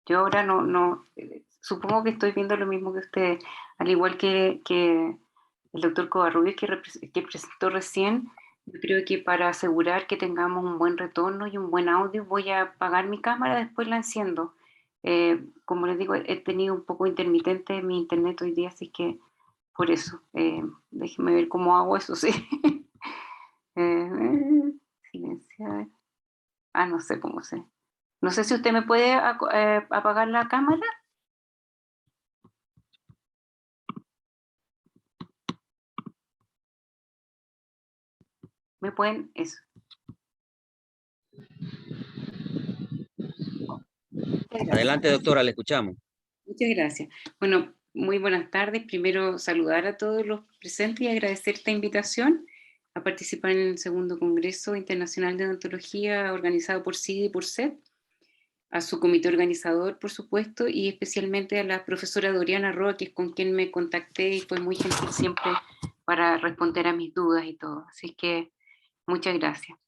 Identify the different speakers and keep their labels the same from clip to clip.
Speaker 1: Yo ahora supongo que estoy viendo lo mismo que ustedes, al igual que el doctor Covarrubias que presentó recién. Yo creo que para asegurar que tengamos un buen retorno y un buen audio, voy a apagar mi cámara, después la enciendo. Como les digo, he tenido un poco intermitente mi internet hoy día, así que por eso, déjenme ver cómo hago eso, sí. Eh, silenciar. Ah, no sé cómo sé. No sé si usted me puede apagar la cámara. ¿Me pueden? Eso. Muchas gracias.
Speaker 2: Adelante, doctora, le escuchamos.
Speaker 1: Muchas gracias. Bueno, muy buenas tardes. Primero saludar a todos los presentes y agradecer esta invitación a participar en el segundo Congreso Internacional de Odontología organizado por CIDI y por SET, a su comité organizador, por supuesto, y especialmente a la profesora Doriana Roa, que es con quien me contacté y fue muy gentil siempre para responder a mis dudas y todo. Así que muchas gracias.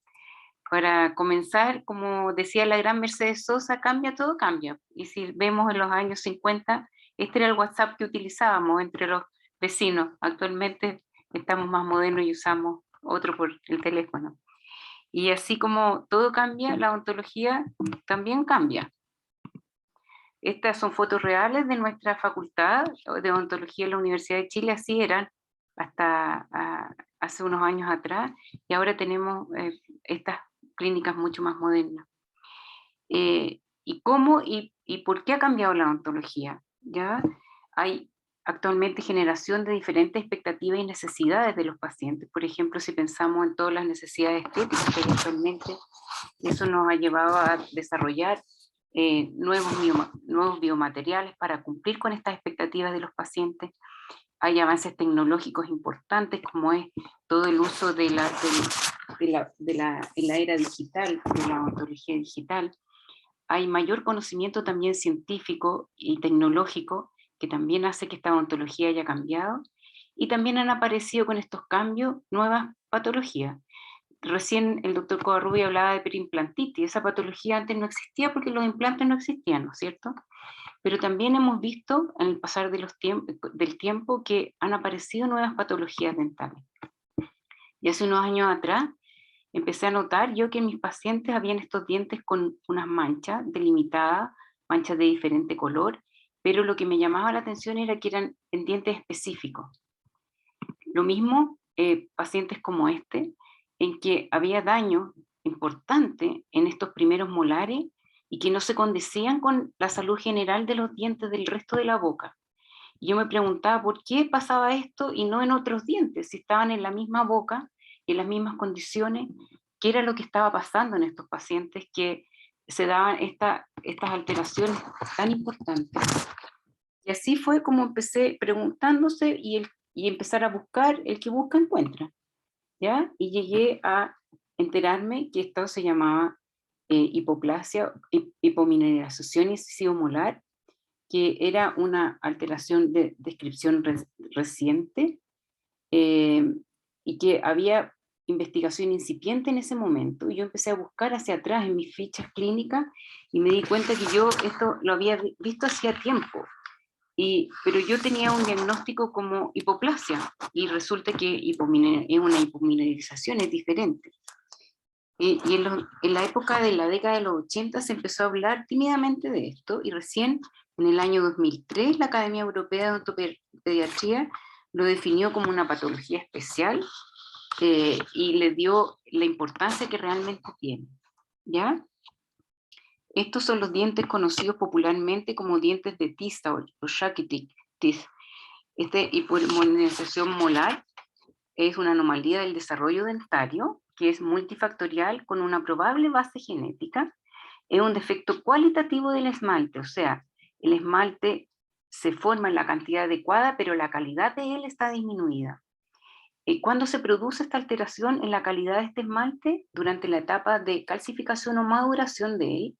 Speaker 1: Para comenzar, como decía la gran Mercedes Sosa, cambia, todo cambia. Y si vemos en los años 50, este era el WhatsApp que utilizábamos entre los vecinos. Actualmente estamos más modernos y usamos otro por el teléfono. Y así como todo cambia, la odontología también cambia. Estas son fotos reales de nuestra facultad de odontología en la Universidad de Chile, así eran hasta hace unos años atrás, y ahora tenemos estas clínicas mucho más modernas. ¿Y cómo y por qué ha cambiado la odontología? ¿Ya? Hay actualmente generación de diferentes expectativas y necesidades de los pacientes. Por ejemplo, si pensamos en todas las necesidades estéticas que hay actualmente, eso nos ha llevado a desarrollar nuevos biomateriales para cumplir con estas expectativas de los pacientes. Hay avances tecnológicos importantes, como es todo el uso en la era digital, de la odontología digital. Hay mayor conocimiento también científico y tecnológico, que también hace que esta odontología haya cambiado, y también han aparecido con estos cambios nuevas patologías. Recién el doctor Covarrubias hablaba de periimplantitis. Esa patología antes no existía porque los implantes no existían, ¿no es cierto? Pero también hemos visto en el pasar del tiempo que han aparecido nuevas patologías dentales. Y hace unos años atrás empecé a notar yo que en mis pacientes habían estos dientes con unas manchas delimitadas, manchas de diferente color, pero lo que me llamaba la atención era que eran en dientes específicos. Lo mismo pacientes como este, en que había daño importante en estos primeros molares y que no se condecían con la salud general de los dientes del resto de la boca. Y yo me preguntaba por qué pasaba esto y no en otros dientes, si estaban en la misma boca, en las mismas condiciones, qué era lo que estaba pasando en estos pacientes que se daban estas alteraciones tan importantes. Y así fue como empecé preguntándose y empezar a buscar, el que busca encuentra, ¿ya? Y llegué a enterarme que esto se llamaba hipoplasia, hipomineralización excesivo molar, que era una alteración de descripción reciente y que había investigación incipiente en ese momento. Y yo empecé a buscar hacia atrás en mis fichas clínicas y me di cuenta que yo esto lo había visto hacía tiempo. Pero yo tenía un diagnóstico como hipoplasia y resulta que es una hipomineralización, es diferente. Y en la época de la década de los 80 se empezó a hablar tímidamente de esto y recién en el año 2003 la Academia Europea de Odontopediatría lo definió como una patología especial y le dio la importancia que realmente tiene. ¿Ya? Estos son los dientes conocidos popularmente como dientes de tiza o rachitic teeth. Hipomineralización molar es una anomalía del desarrollo dentario que es multifactorial con una probable base genética. Es un defecto cualitativo del esmalte, o sea, el esmalte se forma en la cantidad adecuada, pero la calidad de él está disminuida. ¿Cuándo se produce esta alteración en la calidad de este esmalte? Durante la etapa de calcificación o maduración de él,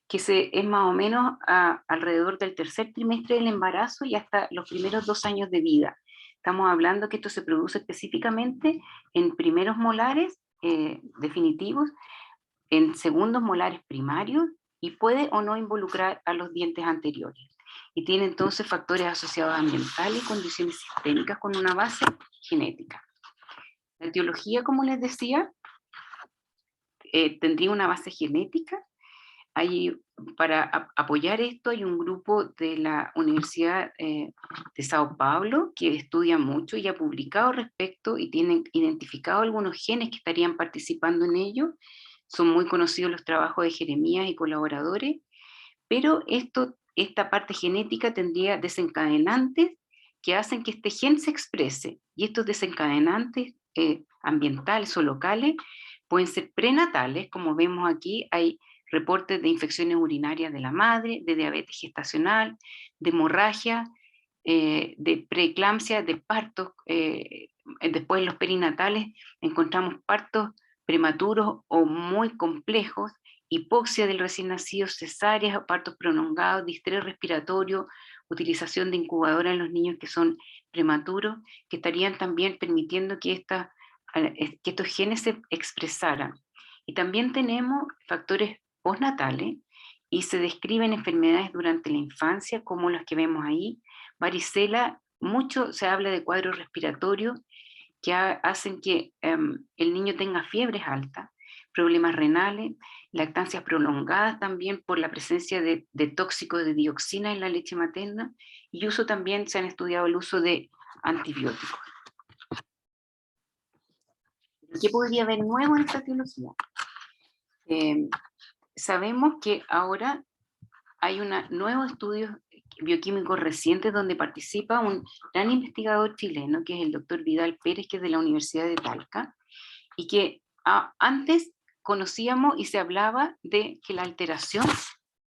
Speaker 1: que es más o menos alrededor del tercer trimestre del embarazo y hasta los primeros 2 años de vida. Estamos hablando que esto se produce específicamente en primeros molares definitivos en segundos molares primarios y puede o no involucrar a los dientes anteriores. Y tiene entonces factores asociados ambientales y condiciones sistémicas con una base genética. La etiología, como les decía, tendría una base genética. Para apoyar esto hay un grupo de la Universidad de Sao Paulo que estudia mucho y ha publicado respecto y tienen identificado algunos genes que estarían participando en ello. Son muy conocidos los trabajos de Jeremías y colaboradores, pero esta parte genética tendría desencadenantes que hacen que este gen se exprese, y estos desencadenantes ambientales o locales pueden ser prenatales, como vemos aquí, hay reportes de infecciones urinarias de la madre, de diabetes gestacional, de hemorragia, de preeclampsia, de partos. Después en los perinatales encontramos partos prematuros o muy complejos, hipoxia del recién nacido, cesáreas, partos prolongados, distrés respiratorio, utilización de incubadora en los niños que son prematuros, que estarían también permitiendo que estos genes se expresaran. Y también tenemos factores postnatales y se describen enfermedades durante la infancia, como las que vemos ahí. Varicela, mucho se habla de cuadros respiratorios que hacen que el niño tenga fiebres altas, problemas renales, lactancias prolongadas también por la presencia de tóxicos de dioxina en la leche materna, y uso también, se han estudiado el uso de antibióticos. ¿Qué podría haber nuevo en esta etiología? Sabemos que ahora hay nuevos estudios bioquímicos recientes donde participa un gran investigador chileno, que es el doctor Vidal Pérez, que es de la Universidad de Talca, y que antes conocíamos y se hablaba de que la alteración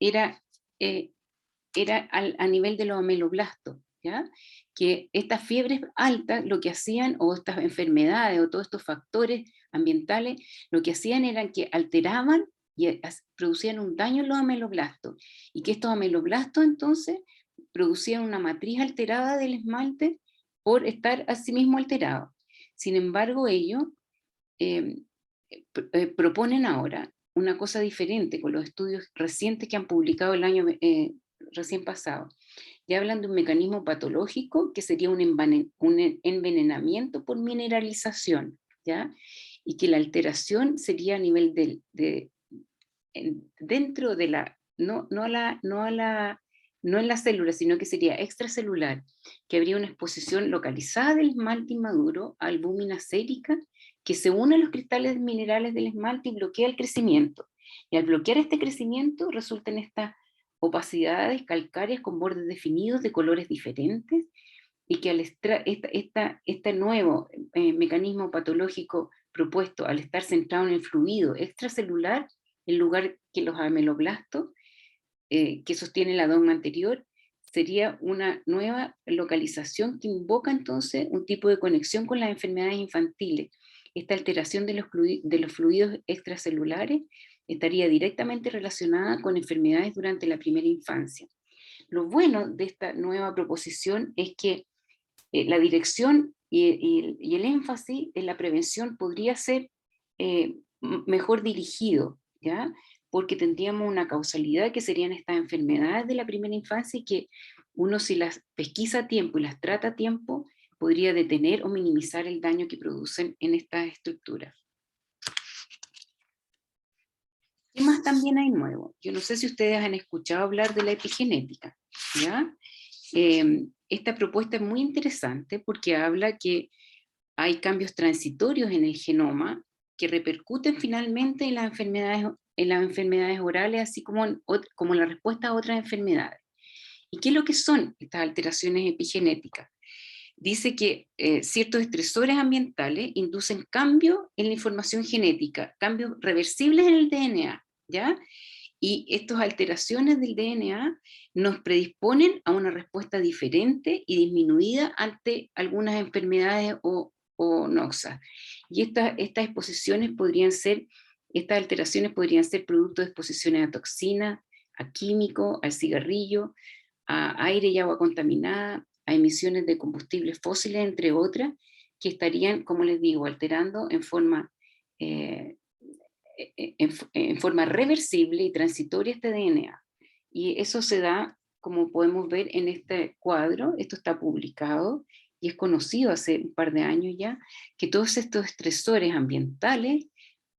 Speaker 1: era a nivel de los ameloblastos, ¿ya? Que estas fiebres altas lo que hacían, o estas enfermedades, o todos estos factores ambientales, lo que hacían era que alteraban y producían un daño en los ameloblastos, y que estos ameloblastos entonces producían una matriz alterada del esmalte por estar a sí mismo alterado. Sin embargo, ellos proponen ahora una cosa diferente con los estudios recientes que han publicado el año recién pasado. Ya hablan de un mecanismo patológico que sería un envenenamiento por mineralización, ¿ya? Y que la alteración sería a nivel dentro de la, no en la célula, sino que sería extracelular, que habría una exposición localizada del esmalte inmaduro a albúmina sérica que se une a los cristales minerales del esmalte y bloquea el crecimiento. Y al bloquear este crecimiento resultan estas opacidades calcáreas con bordes definidos de colores diferentes, y que este nuevo mecanismo patológico propuesto, al estar centrado en el fluido extracelular, en lugar que los ameloblastos, que sostiene la dogma anterior, sería una nueva localización que invoca entonces un tipo de conexión con las enfermedades infantiles. Esta alteración de los fluidos extracelulares estaría directamente relacionada con enfermedades durante la primera infancia. Lo bueno de esta nueva proposición es que la dirección y el énfasis en la prevención podría ser mejor dirigido, ¿ya? Porque tendríamos una causalidad que serían estas enfermedades de la primera infancia, y que uno, si las pesquisa a tiempo y las trata a tiempo, podría detener o minimizar el daño que producen en estas estructuras. ¿Qué más también hay nuevo? Yo no sé si ustedes han escuchado hablar de la epigenética, ¿ya? Esta propuesta es muy interesante porque habla que hay cambios transitorios en el genoma que repercuten finalmente en las enfermedades orales, así como la respuesta a otras enfermedades. ¿Y qué es lo que son estas alteraciones epigenéticas? Dice que ciertos estresores ambientales inducen cambios en la información genética, cambios reversibles en el DNA, ¿ya? Y estas alteraciones del DNA nos predisponen a una respuesta diferente y disminuida ante algunas enfermedades o noxas. Y estas alteraciones podrían ser producto de exposiciones a toxinas, a químicos, al cigarrillo, a aire y agua contaminada, a emisiones de combustibles fósiles, entre otras, que estarían, como les digo, alterando en forma eh, en forma reversible y transitoria este DNA. Y eso se da, como podemos ver en este cuadro, esto está publicado y es conocido hace un par de años ya, que todos estos estresores ambientales,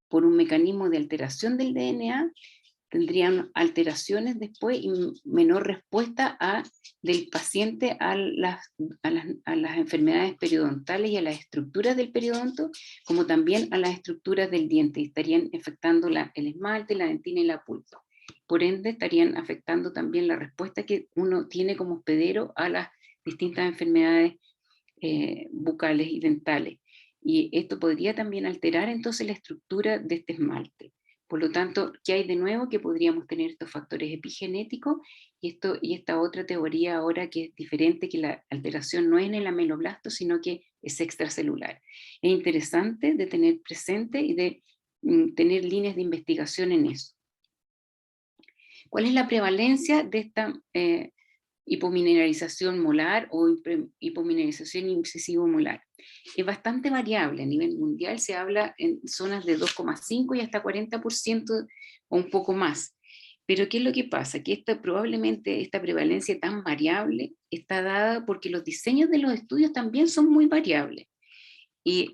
Speaker 1: por un mecanismo de alteración del DNA, tendrían alteraciones después y menor respuesta del paciente a las enfermedades periodontales y a las estructuras del periodonto, como también a las estructuras del diente, y estarían afectando el esmalte, la dentina y la pulpa. Por ende, estarían afectando también la respuesta que uno tiene como hospedero a las distintas enfermedades bucales y dentales. Y esto podría también alterar entonces la estructura de este esmalte. Por lo tanto, ¿qué hay de nuevo? Que podríamos tener estos factores epigenéticos y esta otra teoría ahora que es diferente, que la alteración no es en el ameloblasto, sino que es extracelular. Es interesante de tener presente y de tener líneas de investigación en eso. ¿Cuál es la prevalencia de esta hipomineralización molar o hipomineralización incisivo-molar? Es bastante variable. A nivel mundial se habla en zonas de 2,5 y hasta 40% o un poco más. Pero ¿qué es lo que pasa? Que probablemente esta prevalencia tan variable está dada porque los diseños de los estudios también son muy variables. Y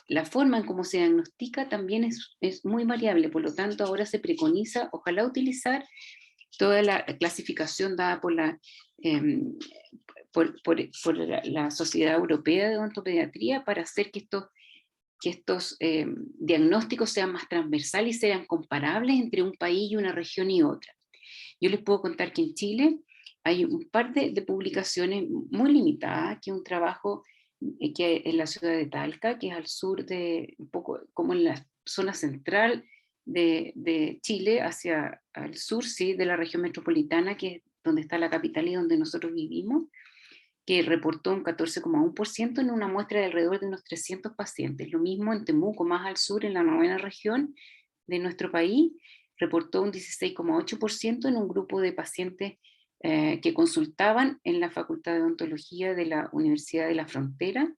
Speaker 1: la forma en cómo se diagnostica también es muy variable. Por lo tanto, ahora se preconiza, ojalá, utilizar toda la clasificación dada por la Sociedad Europea de Odontopediatría para hacer que estos diagnósticos sean más transversales y sean comparables entre un país y una región y otra. Yo les puedo contar que en Chile hay un par de publicaciones muy limitadas, que es un trabajo que en la ciudad de Talca, que es al sur un poco como en la zona central de Chile, hacia el sur, sí, de la región metropolitana, que es donde está la capital y donde nosotros vivimos, que reportó un 14,1% en una muestra de alrededor de unos 300 pacientes. Lo mismo en Temuco, más al sur, en la 9ª región de nuestro país, reportó un 16,8% en un grupo de pacientes que consultaban en la Facultad de Odontología de la Universidad de la Frontera,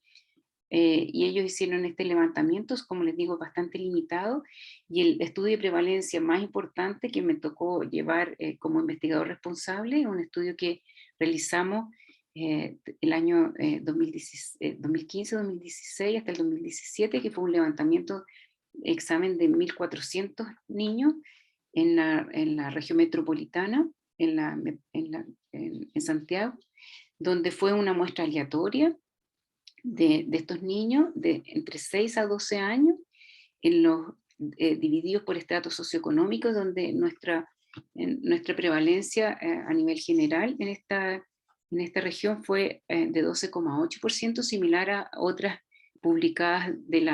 Speaker 1: y ellos hicieron este levantamiento, como les digo, bastante limitado, y el estudio de prevalencia más importante que me tocó llevar como investigador responsable, un estudio que realizamos el año 2015-2016 hasta el 2017, que fue un levantamiento, examen de 1.400 niños en la región metropolitana, en Santiago, donde fue una muestra aleatoria de estos niños de entre 6 a 12 años, divididos por estratos socioeconómicos, donde nuestra prevalencia a nivel general en esta región fue de 12,8%, similar a otras publicadas del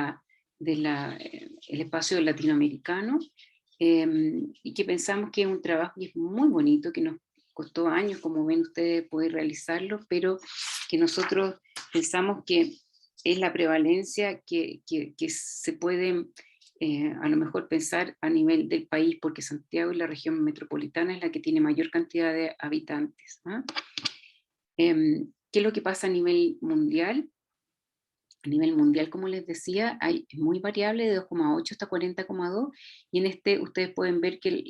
Speaker 1: espacio latinoamericano, y que pensamos que es un trabajo que es muy bonito, que nos costó años, como ven ustedes, poder realizarlo, pero que nosotros pensamos que es la prevalencia que se puede a lo mejor pensar a nivel del país, porque Santiago y la región metropolitana es la que tiene mayor cantidad de habitantes. ¿Qué es lo que pasa a nivel mundial? A nivel mundial, como les decía, es muy variable, de 2,8 hasta 40,2, y en ustedes pueden ver que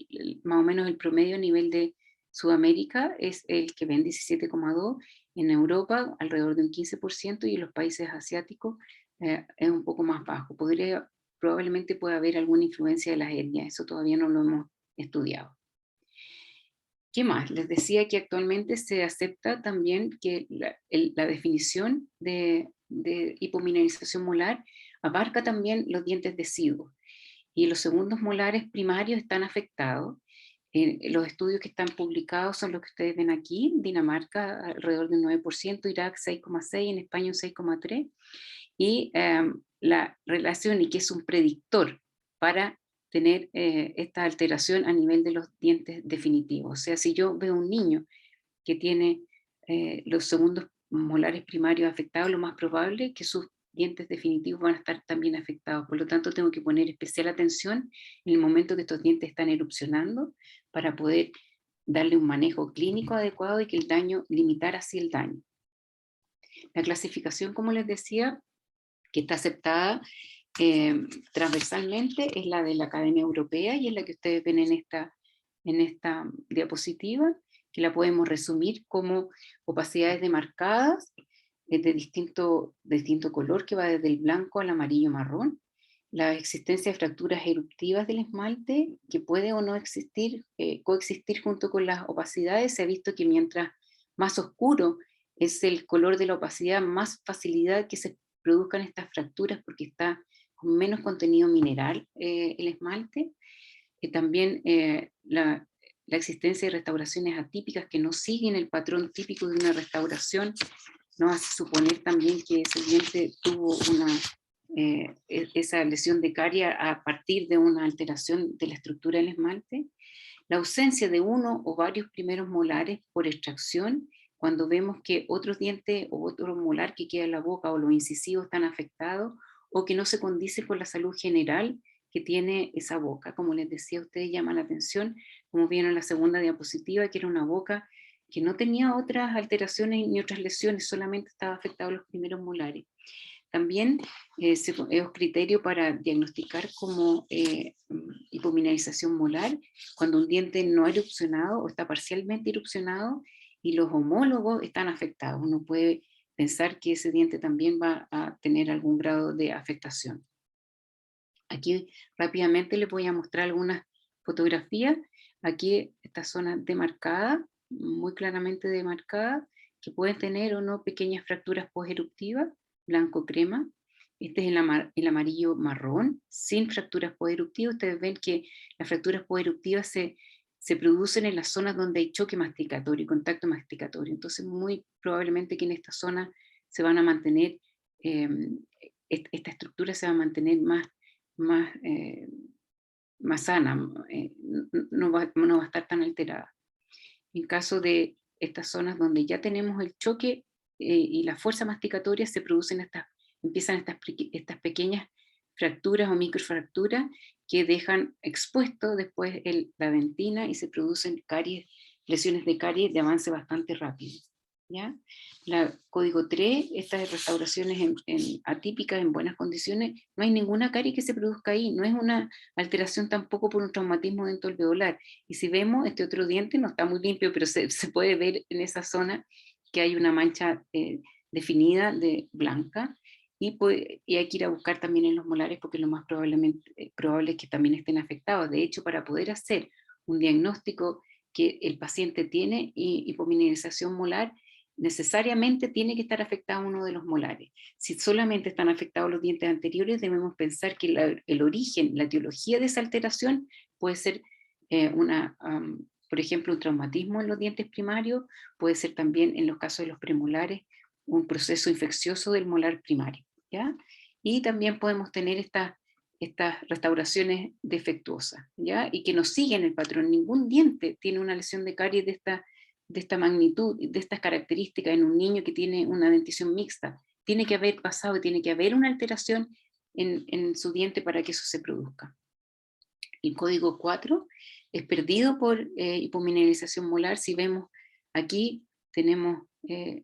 Speaker 1: más o menos el promedio a nivel de Sudamérica es el que ven 17,2, en Europa alrededor de un 15%, y en los países asiáticos es un poco más bajo. Probablemente pueda haber alguna influencia de las etnias, eso todavía no lo hemos estudiado. ¿Qué más? Les decía que actualmente se acepta también que la definición de hipomineralización molar abarca también los dientes deciduos, y los segundos molares primarios están afectados. Los estudios que están publicados son los que ustedes ven aquí: Dinamarca alrededor del 9%, Irak 6,6%, en España un 6,3%, y la relación, y que es un predictor para tener esta alteración a nivel de los dientes definitivos. O sea, si yo veo un niño que tiene los segundos molares primarios afectados, lo más probable es que sus dientes definitivos van a estar también afectados. Por lo tanto, tengo que poner especial atención en el momento que estos dientes están erupcionando, para poder darle un manejo clínico adecuado y que limitar así el daño. La clasificación, como les decía, que está aceptada transversalmente es la de la Academia Europea y es la que ustedes ven en esta diapositiva, que la podemos resumir como opacidades demarcadas de distinto color, que va desde el blanco al amarillo marrón, la existencia de fracturas eruptivas del esmalte, que puede o no existir, coexistir junto con las opacidades. Se ha visto que mientras más oscuro es el color de la opacidad, más facilidad que se produzcan estas fracturas porque está con menos contenido mineral el esmalte. También la existencia de restauraciones atípicas que no siguen el patrón típico de una restauración nos hace suponer también que ese diente tuvo esa lesión de carie a partir de una alteración de la estructura del esmalte. La ausencia de uno o varios primeros molares por extracción, cuando vemos que otros dientes o otro molar que queda en la boca o los incisivos están afectados o que no se condice con la salud general que tiene esa boca. Como les decía, ustedes llaman la atención, como vieron en la segunda diapositiva, que era una boca que no tenía otras alteraciones ni otras lesiones, solamente estaba afectado los primeros molares. También es criterio para diagnosticar como hipomineralización molar cuando un diente no ha erupcionado o está parcialmente erupcionado y los homólogos están afectados. Uno puede pensar que ese diente también va a tener algún grado de afectación. Aquí rápidamente les voy a mostrar algunas fotografías. Aquí esta zona demarcada, muy claramente demarcada, que pueden tener o no pequeñas fracturas posteruptivas, blanco crema. Este es el amarillo marrón, sin fracturas posteruptivas. Ustedes ven que las fracturas posteruptivas se producen en las zonas donde hay choque masticatorio y contacto masticatorio. Entonces muy probablemente que en esta zona se van a mantener, esta estructura se va a mantener más, más sana, no va a estar tan alterada. En caso de estas zonas donde ya tenemos el choque y la fuerza masticatoria, se producen empiezan estas pequeñas fracturas o microfracturas que dejan expuesto después la dentina y se producen caries, lesiones de caries de avance bastante rápido. ¿Ya? Código 3, estas restauraciones atípicas en buenas condiciones, no hay ninguna carie que se produzca ahí, no es una alteración tampoco por un traumatismo dentoalveolar. Y si vemos, este otro diente no está muy limpio, pero se puede ver en esa zona que hay una mancha definida de blanca, y hay que ir a buscar también en los molares porque lo más probable es que también estén afectados. De hecho, para poder hacer un diagnóstico que el paciente tiene hipomineralización molar, necesariamente tiene que estar afectado uno de los molares. Si solamente están afectados los dientes anteriores, debemos pensar que el origen, la etiología de esa alteración puede ser por ejemplo, un traumatismo en los dientes primarios, puede ser también en los casos de los premolares un proceso infeccioso del molar primario, ¿ya? Y también podemos tener estas restauraciones defectuosas, ¿ya? Y que no siguen el patrón. Ningún diente tiene una lesión de caries de esta magnitud, de estas características en un niño que tiene una dentición mixta. Tiene que haber pasado, tiene que haber una alteración en su diente para que eso se produzca. El código 4 es perdido por hipomineralización molar. Si vemos aquí, tenemos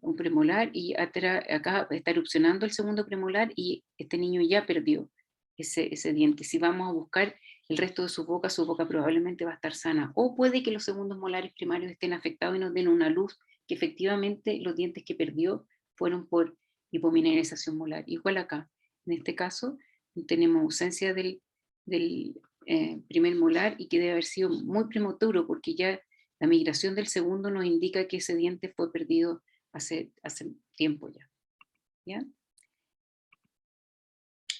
Speaker 1: un premolar y acá está erupcionando el segundo premolar y este niño ya perdió ese diente. Si vamos a buscar el resto de su boca probablemente va a estar sana. O puede que los segundos molares primarios estén afectados y nos den una luz que efectivamente los dientes que perdió fueron por hipomineralización molar. Igual acá, en este caso, tenemos ausencia del primer molar y que debe haber sido muy prematuro porque ya la migración del segundo nos indica que ese diente fue perdido hace tiempo ya. ¿Ya?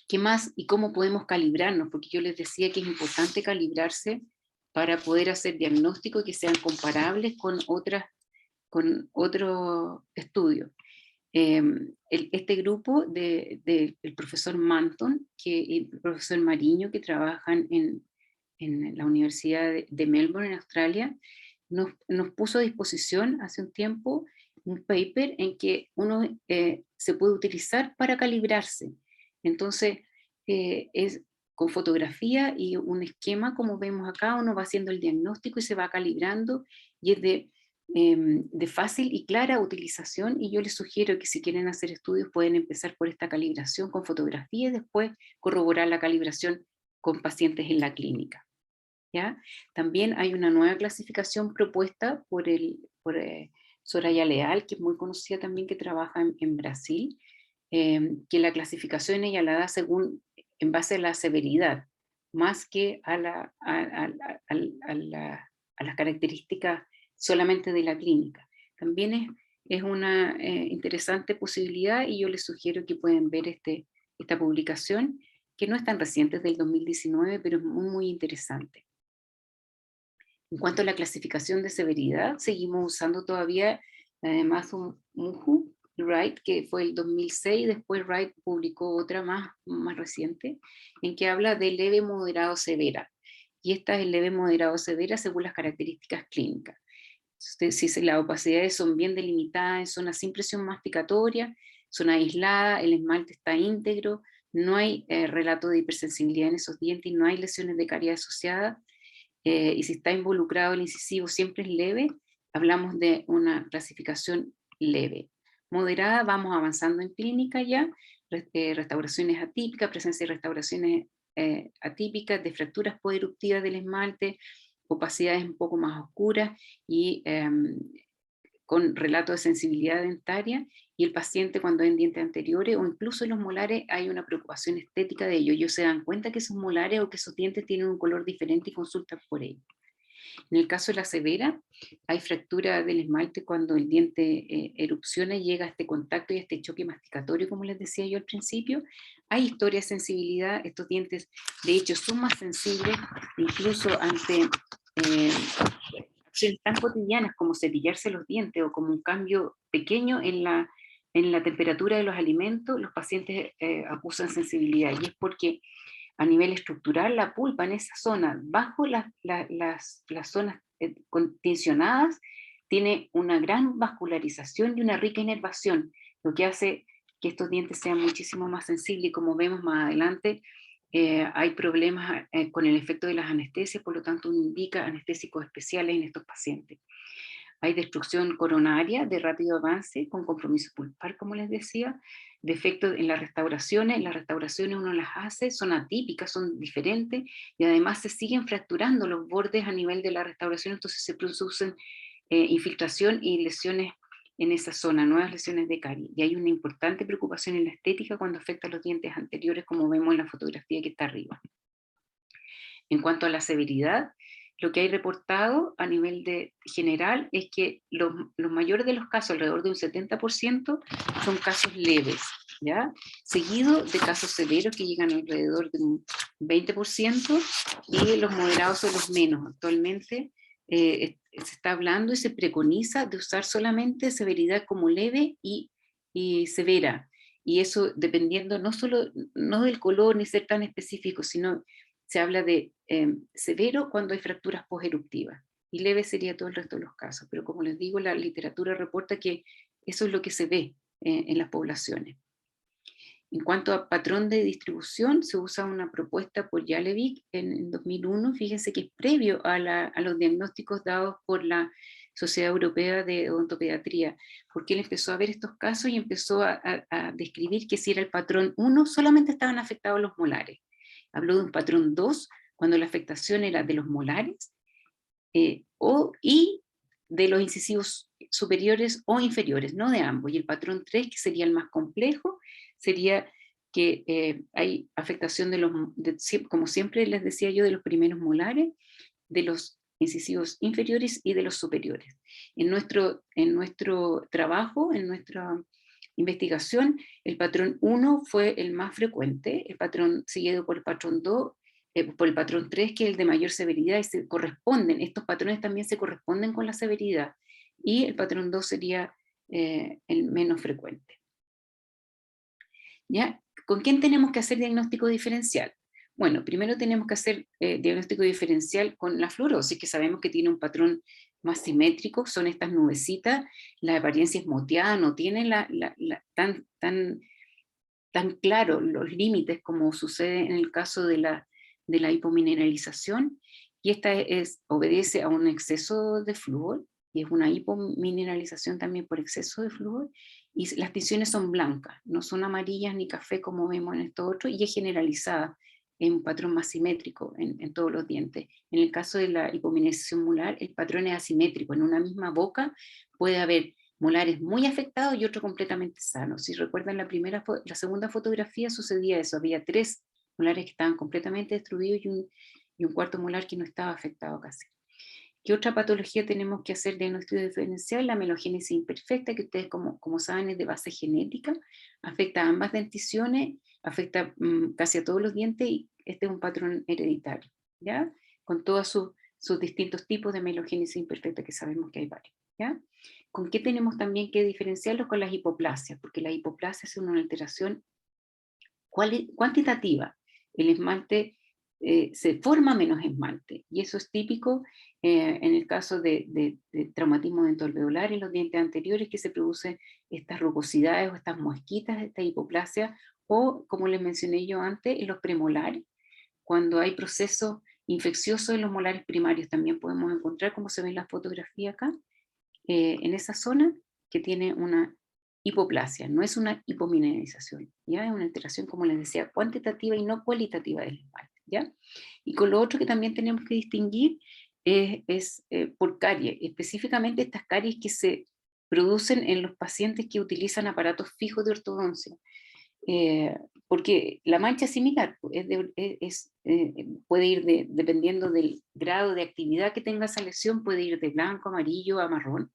Speaker 1: ¿Qué más y cómo podemos calibrarnos? Porque yo les decía que es importante calibrarse para poder hacer diagnósticos que sean comparables con otros estudios. Este grupo del profesor Manton y el profesor Mariño, que trabajan en la Universidad de Melbourne, en Australia, nos puso a disposición hace un tiempo un paper en que uno se puede utilizar para calibrarse. Entonces, es con fotografía y un esquema, como vemos acá, uno va haciendo el diagnóstico y se va calibrando, y es de de fácil y clara utilización, y yo les sugiero que si quieren hacer estudios pueden empezar por esta calibración con fotografía y después corroborar la calibración con pacientes en la clínica. ¿Ya? También hay una nueva clasificación propuesta por Soraya Leal, que es muy conocida también, que trabaja en Brasil, que la clasificación ella la da en base a la severidad, más que a las características solamente de la clínica. También es una interesante posibilidad, y yo les sugiero que pueden ver esta publicación, que no es tan reciente, es del 2019, pero es muy, muy interesante. En cuanto a la clasificación de severidad, seguimos usando todavía además un Muhu, Wright, que fue el 2006, después Wright publicó otra más reciente, en que habla de leve, moderado, severa. Y esta es leve, moderado, severa según las características clínicas. Si las opacidades son bien delimitadas, en zona sin presión masticatoria, zona aislada, el esmalte está íntegro, no hay relato de hipersensibilidad en esos dientes y no hay lesiones de caries asociadas, y si está involucrado el incisivo siempre es leve, hablamos de una clasificación leve. Moderada, vamos avanzando en clínica ya, restauraciones atípicas, presencia de restauraciones atípicas, de fracturas poderuptivas del esmalte, opacidades un poco más oscuras y con relato de sensibilidad dentaria, y el paciente cuando hay dientes anteriores o incluso en los molares hay una preocupación estética de ello. Ellos se dan cuenta que esos molares o que esos dientes tienen un color diferente y consultan por ello. En el caso de la severa, hay fractura del esmalte cuando el diente erupciona y llega a este contacto y a este choque masticatorio, como les decía yo al principio. Hay historia de sensibilidad, estos dientes de hecho son más sensibles incluso ante acciones tan cotidianas como cepillarse los dientes o como un cambio pequeño en la temperatura de los alimentos. Los pacientes acusan sensibilidad, y es porque a nivel estructural la pulpa en esa zona, bajo las zonas tensionadas, tiene una gran vascularización y una rica inervación, lo que hace que estos dientes sean muchísimo más sensibles, y como vemos más adelante, hay problemas con el efecto de las anestesias, por lo tanto uno indica anestésicos especiales en estos pacientes. Hay destrucción coronaria de rápido avance con compromiso pulpar, como les decía, defectos en las restauraciones uno las hace, son atípicas, son diferentes, y además se siguen fracturando los bordes a nivel de la restauración, entonces se producen infiltración y lesiones en esa zona, nuevas lesiones de caries. Y hay una importante preocupación en la estética cuando afecta a los dientes anteriores, como vemos en la fotografía que está arriba. En cuanto a la severidad, lo que hay reportado a nivel general es que los mayores de los casos, alrededor de un 70%, son casos leves, ¿ya? Seguido de casos severos que llegan alrededor de un 20%, y los moderados son los menos. Actualmente se está hablando y se preconiza de usar solamente severidad como leve y severa. Y eso dependiendo no del color ni ser tan específico, sino se habla de severo cuando hay fracturas posteruptivas, y leve sería todo el resto de los casos. Pero como les digo, la literatura reporta que eso es lo que se ve en las poblaciones. En cuanto a patrón de distribución, se usa una propuesta por Jalevik en 2001, fíjense que es previo a los diagnósticos dados por la Sociedad Europea de Odontopediatría, porque él empezó a ver estos casos y empezó a describir que si era el patrón 1, solamente estaban afectados los molares. Habló de un patrón 2, cuando la afectación era de los molares, y de los incisivos superiores o inferiores, no de ambos. Y el patrón 3, que sería el más complejo, sería que hay afectación como siempre les decía yo, de los primeros molares, de los incisivos inferiores y de los superiores. En nuestro trabajo, en nuestra investigación, el patrón 1 fue el más frecuente, el patrón seguido por el patrón 2, por el patrón 3, que es el de mayor severidad, y estos patrones también se corresponden con la severidad, y el patrón 2 sería el menos frecuente. ¿Ya? ¿Con quién tenemos que hacer diagnóstico diferencial? Bueno, primero tenemos que hacer diagnóstico diferencial con la fluorosis, que sabemos que tiene un patrón más simétrico, son estas nubecitas, la apariencia es moteada, no tiene tan claro los límites como sucede en el caso de la hipomineralización, y esta obedece a un exceso de flúor, y es una hipomineralización también por exceso de flúor, y las tinciones son blancas, no son amarillas ni café como vemos en estos otros, y es generalizada en un patrón más simétrico en todos los dientes. En el caso de la hipomineralización molar, el patrón es asimétrico, en una misma boca puede haber molares muy afectados y otro completamente sanos. Si recuerdan la segunda fotografía sucedía eso, había 3 molares que estaban completamente destruidos y un cuarto molar que no estaba afectado casi. ¿Qué otra patología tenemos que hacer diagnóstico diferencial? La melogénesis imperfecta, que ustedes como saben es de base genética, afecta a ambas denticiones, afecta casi a todos los dientes y este es un patrón hereditario, ¿ya? Con todos sus distintos tipos de melogénesis imperfecta que sabemos que hay varios, ¿ya? ¿Con qué tenemos también que diferenciarlos? Con las hipoplasias, porque la hipoplasia es una alteración cuantitativa. El esmalte se forma menos esmalte, y eso es típico en el caso de traumatismo dentoalveolar en los dientes anteriores, que se producen estas rugosidades o estas mosquitas, esta hipoplasia, o como les mencioné yo antes, en los premolares, cuando hay procesos infecciosos en los molares primarios, también podemos encontrar, como se ve en la fotografía acá, en esa zona que tiene una hipoplasia, no es una hipomineralización, ¿ya? Es una alteración, como les decía, cuantitativa y no cualitativa del esmalte, ¿ya? Y con lo otro que también tenemos que distinguir por caries, específicamente estas caries que se producen en los pacientes que utilizan aparatos fijos de ortodoncia. Porque la mancha es similar, puede ir dependiendo del grado de actividad que tenga esa lesión, puede ir de blanco, amarillo a marrón,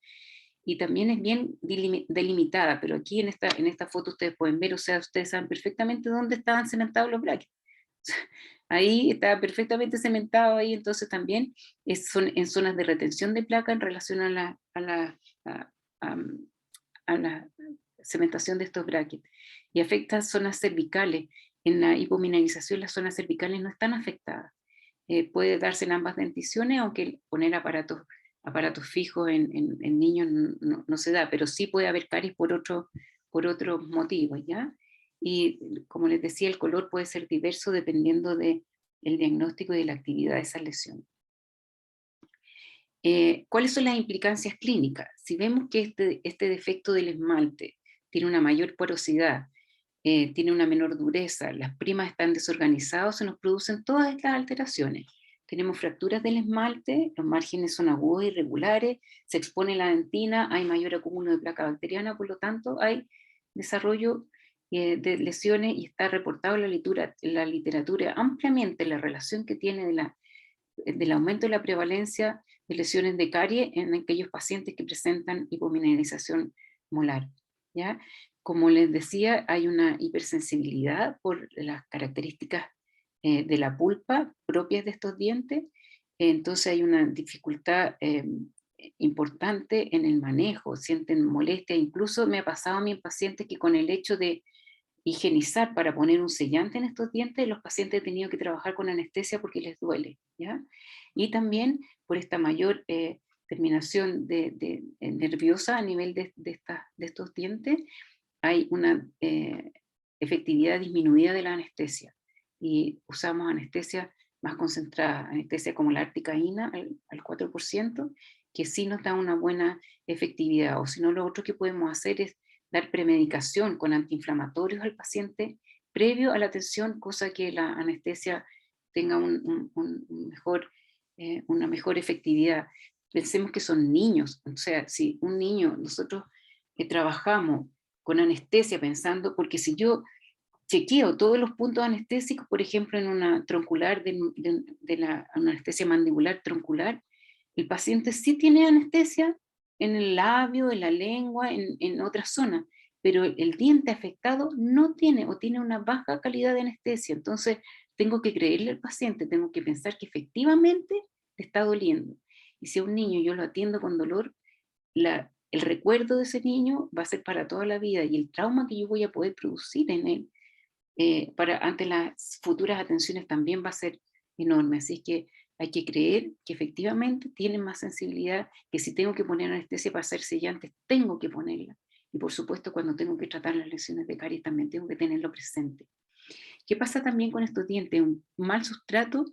Speaker 1: y también es bien delimitada, pero aquí en esta foto ustedes pueden ver, o sea, ustedes saben perfectamente dónde estaban cementados los brackets. Ahí está perfectamente cementado, ahí entonces también son en zonas de retención de placa en relación a, a- a la cementación de estos brackets, y afecta zonas cervicales. En la hipomineralización las zonas cervicales no están afectadas. Puede darse en ambas denticiones, aunque poner aparatos fijos en niños no se da, pero sí puede haber caries por otros motivos, ¿ya? Y como les decía, el color puede ser diverso dependiendo del diagnóstico y de la actividad de esa lesión. ¿Cuáles son las implicancias clínicas? Si vemos que este defecto del esmalte tiene una mayor porosidad, tiene una menor dureza, las primas están desorganizadas, se nos producen todas estas alteraciones. Tenemos fracturas del esmalte, los márgenes son agudos e irregulares, se expone la dentina, hay mayor acúmulo de placa bacteriana, por lo tanto hay desarrollo de lesiones, y está reportado en la literatura ampliamente la relación que tiene del aumento de la prevalencia de lesiones de carie en aquellos pacientes que presentan hipomineralización molar, ¿ya? Como les decía, hay una hipersensibilidad por las características de la pulpa propias de estos dientes, entonces hay una dificultad importante en el manejo, sienten molestia, incluso me ha pasado a mí en pacientes que con el hecho de higienizar para poner un sellante en estos dientes, los pacientes han tenido que trabajar con anestesia porque les duele, ¿ya? Y también por esta mayor terminación nerviosa a nivel de estos dientes, hay una efectividad disminuida de la anestesia, y usamos anestesia más concentrada, anestesia como la articaína al 4%, que sí nos da una buena efectividad, o si no, lo otro que podemos hacer es dar premedicación con antiinflamatorios al paciente previo a la atención, cosa que la anestesia tenga una mejor efectividad. Pensemos que son niños, o sea, si un niño, nosotros trabajamos con anestesia pensando, porque si yo chequeo todos los puntos anestésicos, por ejemplo, en una troncular, una anestesia mandibular troncular, el paciente sí tiene anestesia en el labio, en la lengua, en otras zonas, pero el diente afectado no tiene, o tiene una baja calidad de anestesia. Entonces, tengo que creerle al paciente, tengo que pensar que efectivamente le está doliendo. Y si a un niño yo lo atiendo con dolor, el recuerdo de ese niño va a ser para toda la vida, y el trauma que yo voy a poder producir en él ante las futuras atenciones también va a ser enorme. Así que hay que creer que efectivamente tienen más sensibilidad, que si tengo que poner anestesia para hacer sellantes, tengo que ponerla. Y por supuesto, cuando tengo que tratar las lesiones de caries, también tengo que tenerlo presente. ¿Qué pasa también con estos dientes? Un mal sustrato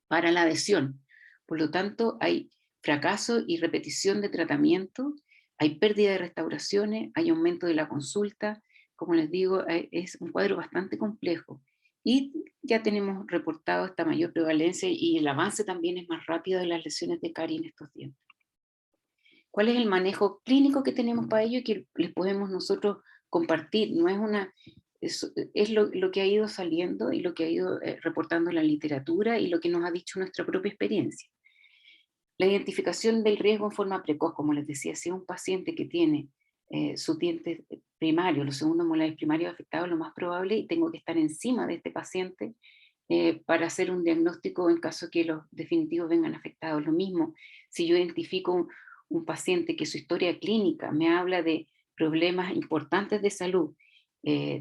Speaker 1: para la adhesión. Por lo tanto, hay fracaso y repetición de tratamiento, hay pérdida de restauraciones, hay aumento de la consulta. Como les digo, es un cuadro bastante complejo. Y ya tenemos reportado esta mayor prevalencia y el avance también es más rápido de las lesiones de carie en estos dientes. ¿Cuál es el manejo clínico que tenemos para ello y que les podemos nosotros compartir? No es una, es lo que ha ido saliendo y lo que ha ido reportando la literatura y lo que nos ha dicho nuestra propia experiencia. La identificación del riesgo en forma precoz, como les decía, si es un paciente que tiene sus dientes primarios, los segundos molares primarios afectados, lo más probable, y tengo que estar encima de este paciente para hacer un diagnóstico en caso que los definitivos vengan afectados. Lo mismo, si yo identifico un paciente que su historia clínica me habla de problemas importantes de salud,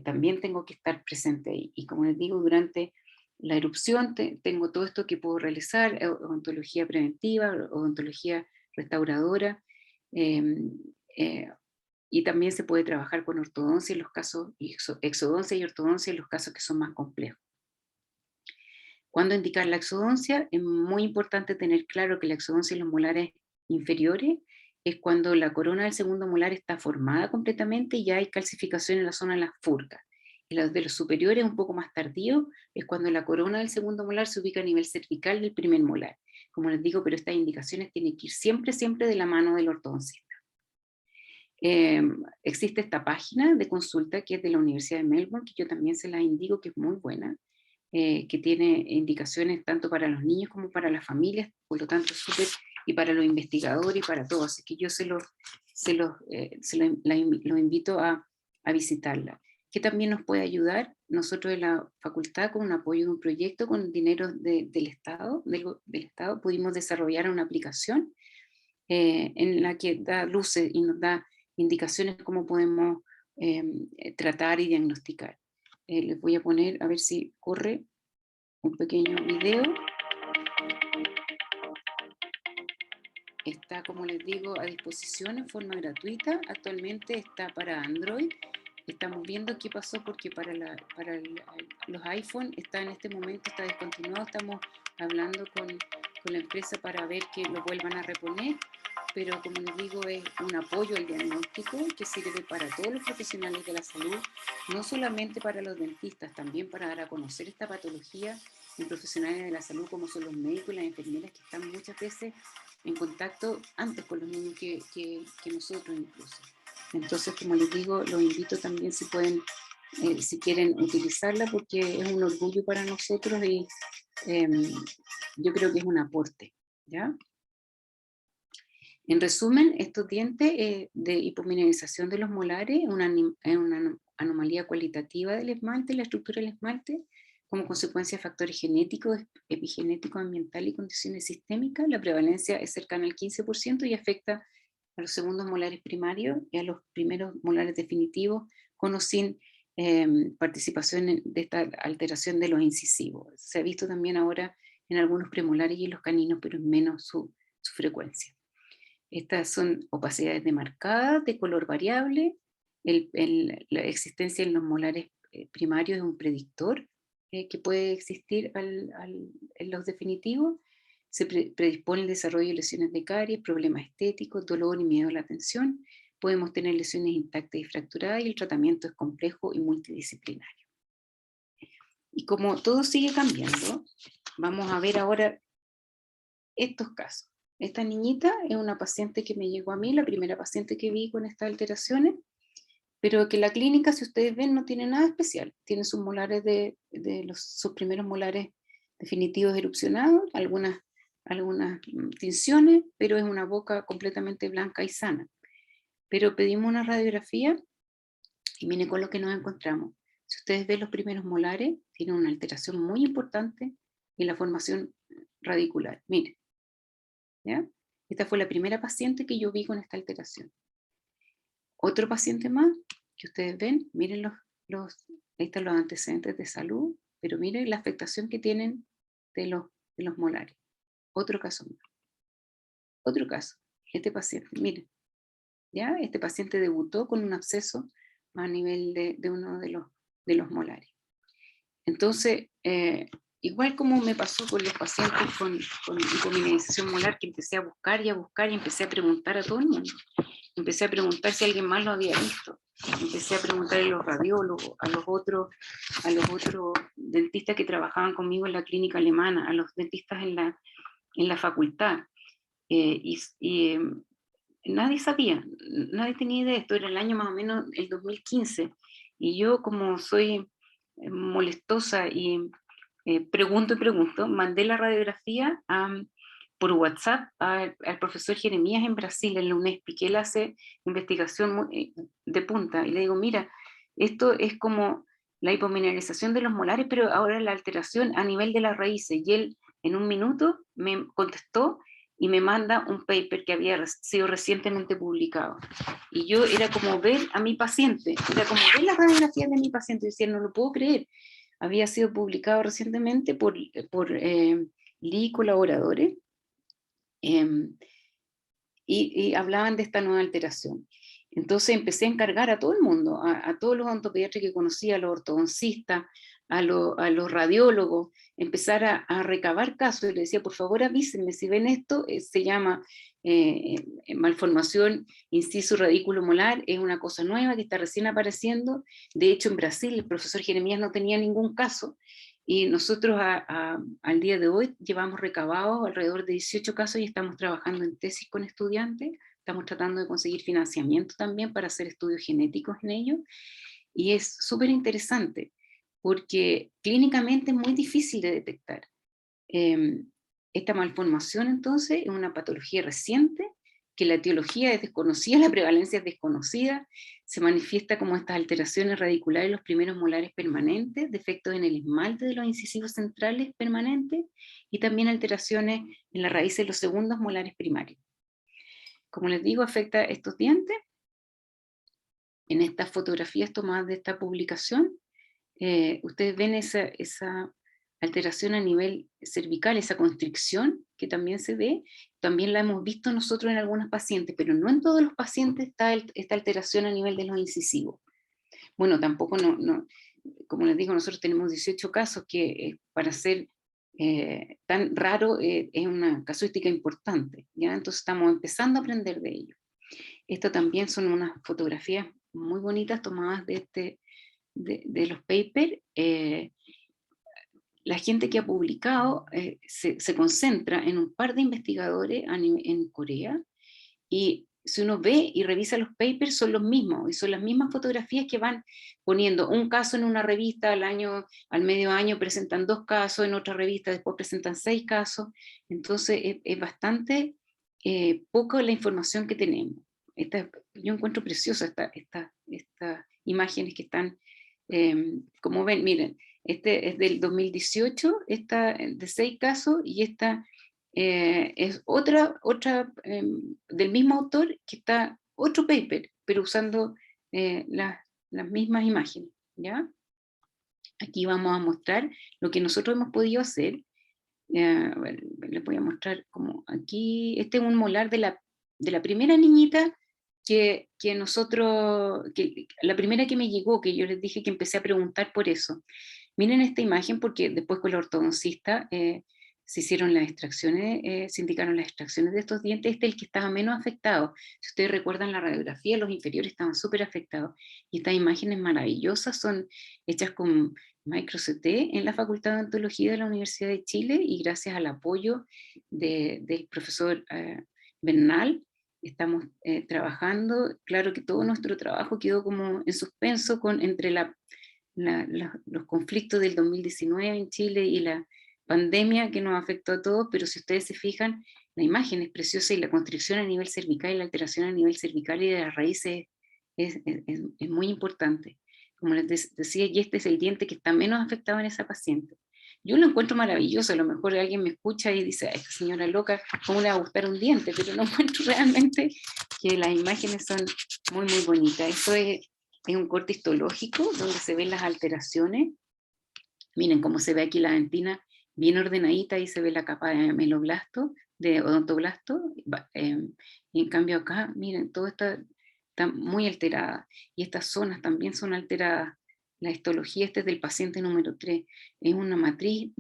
Speaker 1: también tengo que estar presente ahí. Y como les digo, durante la erupción tengo todo esto que puedo realizar, odontología preventiva, odontología restauradora, em, eh, y también se puede trabajar con ortodoncia en los casos, exodoncia y ortodoncia en los casos que son más complejos. ¿Cuándo indicar la exodoncia? Es muy importante tener claro que la exodoncia en los molares inferiores es cuando la corona del segundo molar está formada completamente y ya hay calcificación en la zona de las furcas. Y los de los superiores, un poco más tardío, es cuando la corona del segundo molar se ubica a nivel cervical del primer molar. Como les digo, pero estas indicaciones tienen que ir siempre, siempre de la mano del ortodoncista. Existe esta página de consulta que es de la Universidad de Melbourne, que yo también se la indico, que es muy buena, que tiene indicaciones tanto para los niños como para las familias, por lo tanto súper, y para los investigadores y para todos, así que yo lo invito a visitarla. Que también nos puede ayudar nosotros en la facultad con un apoyo de un proyecto con dinero del Estado, del Estado, pudimos desarrollar una aplicación en la que da luces y nos da indicaciones cómo podemos tratar y diagnosticar. Les voy a poner, a ver si corre un pequeño video. Está, como les digo, a disposición en forma gratuita. Actualmente está para Android. Estamos viendo qué pasó porque para los iPhone está en este momento, está descontinuado. Estamos hablando con la empresa para ver que lo vuelvan a reponer. Pero como les digo, es un apoyo al diagnóstico que sirve para todos los profesionales de la salud, no solamente para los dentistas, también para dar a conocer esta patología en profesionales de la salud como son los médicos y las enfermeras que están muchas veces en contacto antes con los niños que nosotros incluso. Entonces, como les digo, los invito también si pueden, si quieren utilizarla porque es un orgullo para nosotros y yo creo que es un aporte, ¿ya? En resumen, estos dientes de hipomineralización de los molares es una anomalía cualitativa del esmalte, la estructura del esmalte, como consecuencia de factores genéticos, epigenéticos, ambientales y condiciones sistémicas. La prevalencia es cercana al 15% y afecta a los segundos molares primarios y a los primeros molares definitivos, con o sin participación de esta alteración de los incisivos. Se ha visto también ahora en algunos premolares y en los caninos, pero en menos su frecuencia. Estas son opacidades demarcadas, de color variable. La existencia en los molares primarios es un predictor que puede existir en los definitivos. Se predispone el desarrollo de lesiones de caries, problemas estéticos, dolor y miedo a la atención. Podemos tener lesiones intactas y fracturadas y el tratamiento es complejo y multidisciplinario. Y como todo sigue cambiando, vamos a ver ahora estos casos. Esta niñita es una paciente que me llegó a mí, la primera paciente que vi con estas alteraciones, pero que la clínica, si ustedes ven, no tiene nada especial. Tiene sus molares sus primeros molares definitivos erupcionados, algunas tinciones, pero es una boca completamente blanca y sana. Pero pedimos una radiografía y miren con lo que nos encontramos. Si ustedes ven los primeros molares, tienen una alteración muy importante en la formación radicular. Miren. ¿Ya? Esta fue la primera paciente que yo vi con esta alteración. Otro paciente más, que ustedes ven, miren ahí están los antecedentes de salud, pero miren la afectación que tienen de los molares. Otro caso más. Otro caso, este paciente, miren, ¿ya? Este paciente debutó con un absceso a nivel de uno de los molares. Entonces, igual como me pasó con los pacientes con hipomineralización molar, que empecé a buscar y a buscar y empecé a preguntar a todo el mundo. Empecé a preguntar si alguien más lo había visto. Empecé a preguntar a los radiólogos, a los otros dentistas que trabajaban conmigo en la clínica alemana, a los dentistas en la facultad. Y nadie sabía, nadie tenía idea. Esto era el año más o menos el 2015. Y yo, como soy molestosa y pregunto y pregunto, mandé la radiografía por WhatsApp al profesor Jeremías en Brasil, en la UNESP, que él hace investigación de punta. Y le digo, mira, esto es como la hipomineralización de los molares, pero ahora la alteración a nivel de las raíces. Y él en un minuto me contestó y me manda un paper que había sido recientemente publicado. Y yo era como ver a mi paciente, era como ver las radiografías de mi paciente y decía, no lo puedo creer. Había sido publicado recientemente por Lee colaboradores, eh, y hablaban de esta nueva alteración. Entonces empecé a encargar a todo el mundo, a todos los odontopediatras que conocía, a los ortodoncistas, a los radiólogos, empezar a recabar casos, y le decía, por favor avísenme si ven esto, se llama malformación inciso radículo molar, es una cosa nueva que está recién apareciendo. De hecho en Brasil el profesor Jeremías no tenía ningún caso, y nosotros al día de hoy llevamos recabados alrededor de 18 casos y estamos trabajando en tesis con estudiantes, estamos tratando de conseguir financiamiento también para hacer estudios genéticos en ello, y es súper interesante porque clínicamente es muy difícil de detectar. Esta malformación entonces es una patología reciente, que la etiología es desconocida, la prevalencia es desconocida, se manifiesta como estas alteraciones radiculares en los primeros molares permanentes, defectos en el esmalte de los incisivos centrales permanentes, y también alteraciones en la raíz de los segundos molares primarios. Como les digo, afecta a estos dientes. En estas fotografías tomadas de esta publicación, ustedes ven esa alteración a nivel cervical, esa constricción que también se ve, también la hemos visto nosotros en algunos pacientes, pero no en todos los pacientes está esta alteración a nivel de los incisivos. Bueno, tampoco, como les digo, nosotros tenemos 18 casos que para ser tan raro es una casuística importante, ¿ya? Entonces estamos empezando a aprender de ello. Esto también son unas fotografías muy bonitas tomadas de los papers. La gente que ha publicado se concentra en un par de investigadores en Corea, y si uno ve y revisa los papers son los mismos, y son las mismas fotografías que van poniendo un caso en una revista, al medio año presentan 2 casos, en otra revista después presentan 6 casos, entonces es bastante poca la información que tenemos. Yo encuentro preciosa estas imágenes que están, como ven, miren, este es del 2018, esta de 6 casos, y esta es otra del mismo autor, que está otro paper, pero usando las mismas imágenes, ¿ya? Aquí vamos a mostrar lo que nosotros hemos podido hacer. A ver, les voy a mostrar como aquí, este es un molar de la primera niñita que nosotros, la primera que me llegó, que yo les dije que empecé a preguntar por eso. Miren esta imagen, porque después con la ortodoncista se hicieron las extracciones, se indicaron las extracciones de estos dientes. Este es el que estaba menos afectado. Si ustedes recuerdan la radiografía, los inferiores estaban súper afectados. Y estas imágenes maravillosas son hechas con micro-CT en la Facultad de Odontología de la Universidad de Chile, y gracias al apoyo del profesor Bernal, estamos trabajando. Claro que todo nuestro trabajo quedó como en suspenso entre los conflictos del 2019 en Chile y la pandemia que nos afectó a todos, pero si ustedes se fijan, la imagen es preciosa, y la constricción a nivel cervical y la alteración a nivel cervical y de las raíces es muy importante. Como les decía, y este es el diente que está menos afectado en esa paciente. Yo lo encuentro maravilloso, a lo mejor alguien me escucha y dice, esta señora loca, ¿cómo le va a gustar un diente? Pero no encuentro realmente que las imágenes son muy, muy bonitas. Esto es un corte histológico donde se ven las alteraciones. Miren cómo se ve aquí la dentina bien ordenadita, y se ve la capa de meloblasto, de odontoblasto, y en cambio acá, miren, todo está muy alterada, y estas zonas también son alteradas. La histología, este es del paciente número 3, es una matriz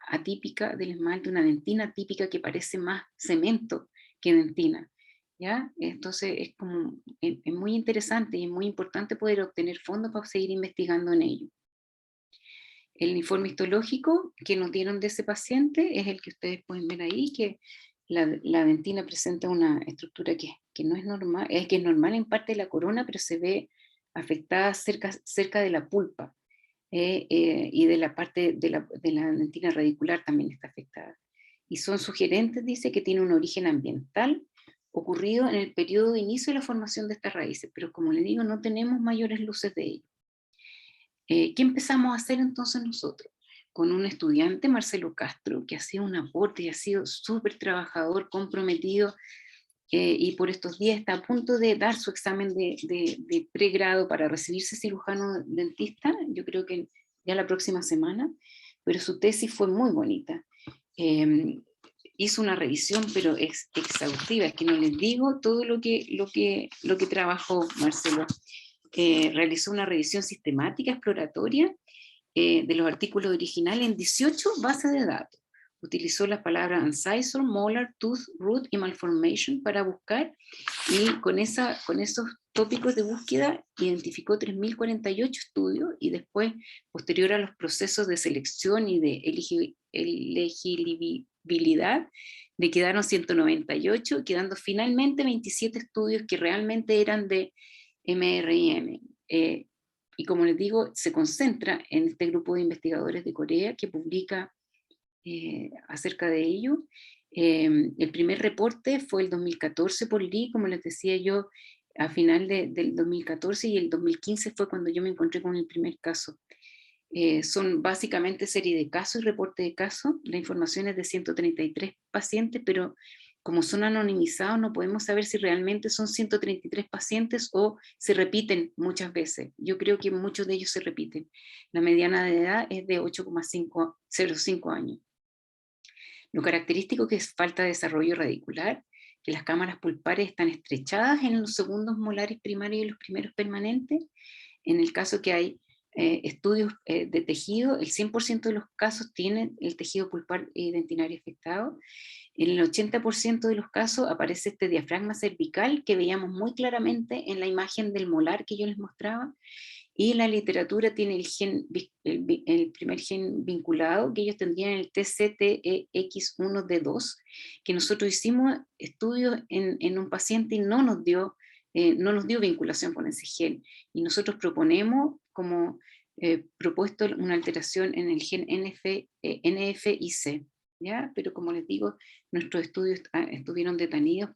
Speaker 1: atípica del esmalte, una dentina típica que parece más cemento que dentina. ¿Ya? Entonces es muy interesante y es muy importante poder obtener fondos para seguir investigando en ello. El informe histológico que nos dieron de ese paciente es el que ustedes pueden ver ahí, que la dentina presenta una estructura que no es normal, que es normal en parte de la corona, pero se ve afectada cerca de la pulpa, y de la parte de la dentina radicular también está afectada. Y son sugerentes, dice, que tiene un origen ambiental ocurrido en el periodo de inicio de la formación de estas raíces, pero como le digo, no tenemos mayores luces de ello. ¿Qué empezamos a hacer entonces nosotros? Con un estudiante, Marcelo Castro, que ha sido un aporte y ha sido súper trabajador, comprometido, y por estos días está a punto de dar su examen de pregrado para recibirse cirujano dentista, yo creo que ya la próxima semana, pero su tesis fue muy bonita. Hizo una revisión, pero exhaustiva, es que no les digo todo lo que trabajó Marcelo. Realizó una revisión sistemática, exploratoria, de los artículos originales en 18 bases de datos. Utilizó las palabras incisor, molar, tooth, root y malformation para buscar, y con esos tópicos de búsqueda identificó 3.048 estudios, y después, posterior a los procesos de selección y de elegibilidad, le quedaron 198, quedando finalmente 27 estudios que realmente eran de MRIM. Y como les digo, se concentra en este grupo de investigadores de Corea que publica acerca de ello. El primer reporte fue el 2014 por Lee, como les decía yo, a final del 2014, y el 2015 fue cuando yo me encontré con el primer caso. Son básicamente serie de casos y reporte de casos. La información es de 133 pacientes, pero como son anonimizados no podemos saber si realmente son 133 pacientes o se repiten muchas veces. Yo creo que muchos de ellos se repiten. La mediana de edad es de 8,05 años. Lo característico que es falta de desarrollo radicular, que las cámaras pulpares están estrechadas en los segundos molares primarios y los primeros permanentes. En el caso que hay estudios de tejido, el 100% de los casos tienen el tejido pulpar dentinario afectado. En el 80% de los casos aparece este diafragma cervical que veíamos muy claramente en la imagen del molar que yo les mostraba, y la literatura tiene el primer gen vinculado, que ellos tendrían el TCTEX1D2, que nosotros hicimos estudios en un paciente y no nos dio vinculación con ese gen, y nosotros proponemos como propuesto una alteración en el gen NFIC, ¿ya? Pero como les digo, nuestros estudios estuvieron detenidos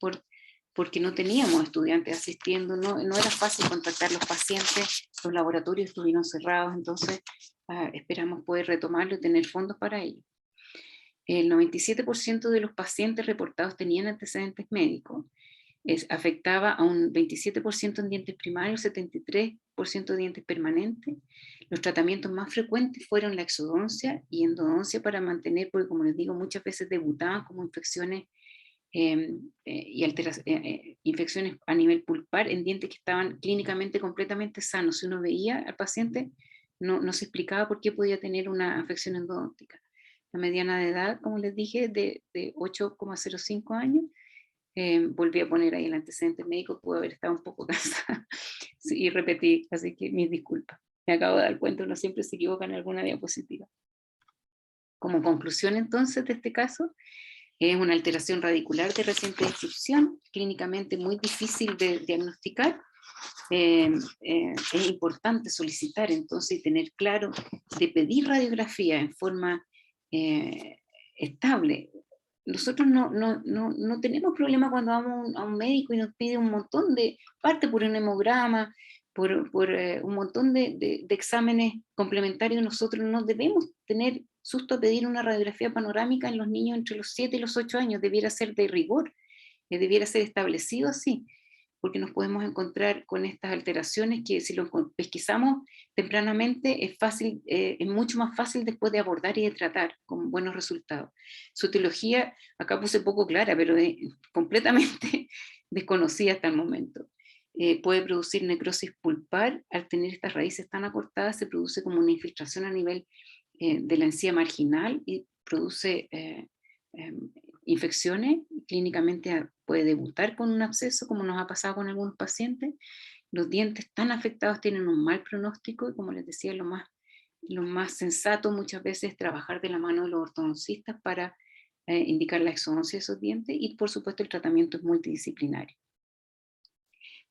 Speaker 1: porque no teníamos estudiantes asistiendo, no era fácil contactar los pacientes, los laboratorios estuvieron cerrados, entonces esperamos poder retomarlo y tener fondos para ello. El 97% de los pacientes reportados tenían antecedentes médicos, afectaba a un 27% en dientes primarios, 73% de dientes permanentes. Los tratamientos más frecuentes fueron la exodoncia y endodoncia para mantener, porque como les digo, muchas veces debutaban como infecciones y infecciones a nivel pulpar en dientes que estaban clínicamente completamente sanos. Si uno veía al paciente, no se explicaba por qué podía tener una afección endodóntica. La mediana de edad, como les dije, de 8,05 años. Volví a poner ahí el antecedente médico, pudo haber estado un poco cansada y repetí, así que mis disculpas. Me acabo de dar cuenta, uno siempre se equivoca en alguna diapositiva. Como conclusión entonces de este caso, es una alteración radicular de reciente descripción, clínicamente muy difícil de diagnosticar. Es importante solicitar entonces y tener claro de pedir radiografía en forma estable. Nosotros no tenemos problema cuando vamos a un médico y nos pide un montón de, parte por un hemograma, por un montón de exámenes complementarios. Nosotros no debemos tener susto a pedir una radiografía panorámica en los niños entre los 7 y los 8 años, debiera ser de rigor, debiera ser establecido así, porque nos podemos encontrar con estas alteraciones que si lo pesquisamos tempranamente es mucho más fácil después de abordar y de tratar con buenos resultados. Su etiología, acá puse poco clara, pero es completamente desconocida hasta el momento. puede producir necrosis pulpar. Al tener estas raíces tan acortadas se produce como una infiltración a nivel de la encía marginal y produce infecciones. Clínicamente puede debutar con un absceso, como nos ha pasado con algunos pacientes. Los dientes tan afectados tienen un mal pronóstico y, como les decía, lo más sensato muchas veces es trabajar de la mano de los ortodoncistas para indicar la exodoncia de esos dientes, y por supuesto el tratamiento es multidisciplinario.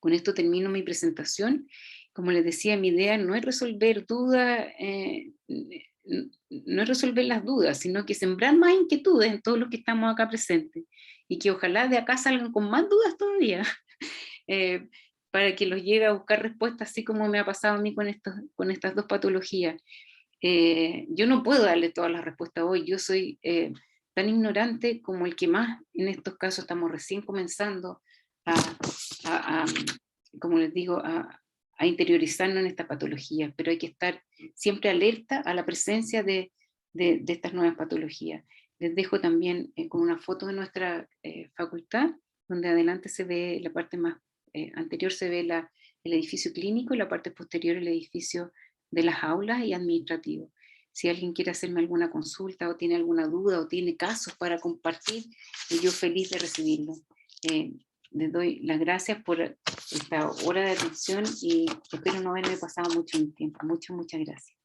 Speaker 1: Con esto termino mi presentación. Como les decía, mi idea no es resolver dudas, no es resolver las dudas, sino que sembrar más inquietudes en todos los que estamos acá presentes, y que ojalá de acá salgan con más dudas todavía, eh, para que los lleve a buscar respuestas, así como me ha pasado a mí con estas dos patologías. Yo no puedo darle todas las respuestas hoy, yo soy tan ignorante como el que más en estos casos estamos recién comenzando a, a- a, como les digo, a interiorizarnos en esta patología, pero hay que estar siempre alerta a la presencia de estas nuevas patologías. Les dejo también con una foto de nuestra facultad, donde adelante se ve la parte más anterior, se ve el edificio clínico, y la parte posterior el edificio de las aulas y administrativo. Si alguien quiere hacerme alguna consulta o tiene alguna duda o tiene casos para compartir, yo feliz de recibirlo. Eh, Les doy las gracias por esta hora de atención y espero no haberme pasado mucho tiempo. Muchas gracias.